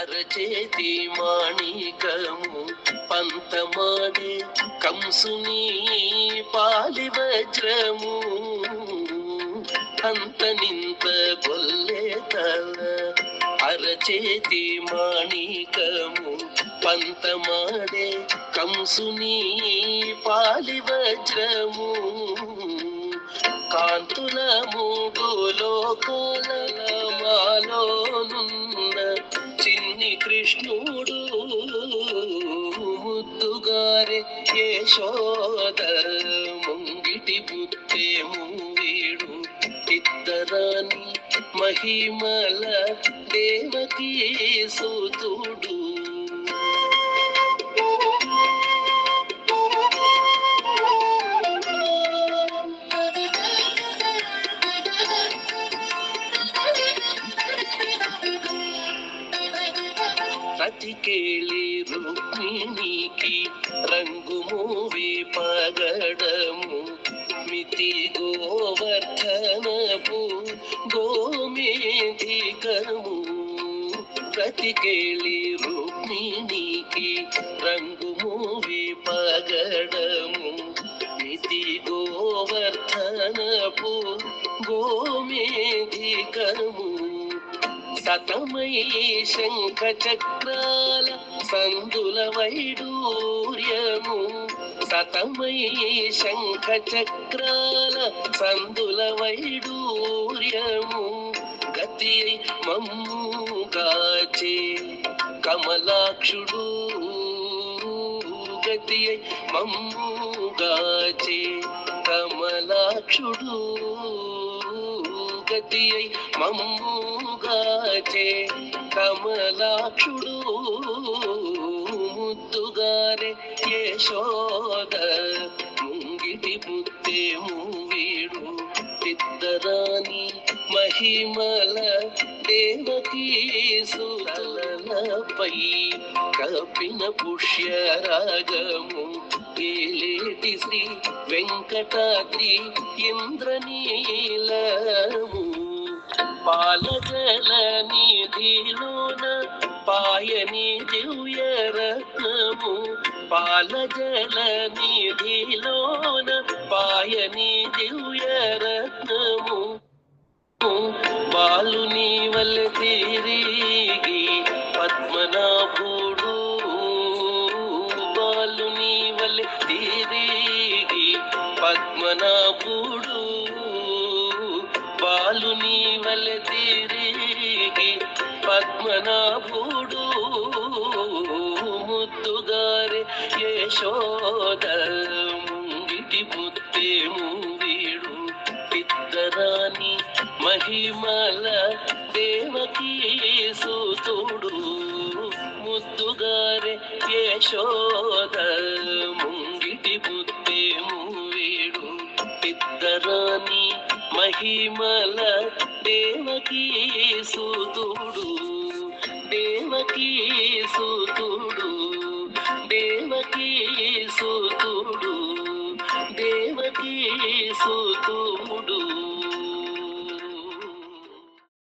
అరచేతి మాణికము పంతమాడే కంసుని పాలి వజ్రము అంత నింత గొల్లే తల అరచేతి మాణికము పంతమాడే కంసుని పాలి వజ్రము కాంతుల మూడు లోకాల మాలోనున్న చిన్ని కృష్ణుడు ముద్దుగారే యశోద ముంగిటి పుత్తేము వీడు ఇద్దరాని మహిమల దేవకీ సుతుడు రతికేళి రుక్మిణికి రంగు మూవి పగడము మితి గోవర్ధనపు గోమేధికము రతికేళి రుక్మిణికి రంగు మూవి పగడము మితి గోవర్ధనపు గోమేధికము సతమై శంఖ చక్రాల సందుల వైడూర్యము సతమై శంఖ చక్రాల సందుల వైడూర్యము గతి మమ్ముగాచే కమలాక్షుడు గతి మమ్ముగాచే కమలాక్షుడు గతి మమ్ముగాచే కమలాక్షుడు ముద్దుగారే యశోద ముంగిటి పుత్తేము వీడు ఇద్దరాని మహిమల దేవకీ సుతలపై కపిన పుష్యరాగము ఏలేటి శ్రీ వెంకటాద్రి ఇంద్రనీలము పాలజల నిధిలోన పాయని దివ్య రత్నము పాలజల నిధిలోన పాయని దివ్య రత్నము బాలుని వల్ల తిరిగి పద్మనాభుడు బాలుని వల్ల తిరిగి పద్మనాభుడు బాలుని వల్ల తిరిగి పద్మనాభుడు ముద్దుగారే యశోద ముంగిటి పుత్తేము వీడు ఇద్దరాని మహిమల దేవకీ సుతుడు ముద్దుగారే యశోద ముంగిటి పుత్తేము వీడు ఇద్దరాని మహిమల దేవకీ సుతుడు దేవకీ సుతుడు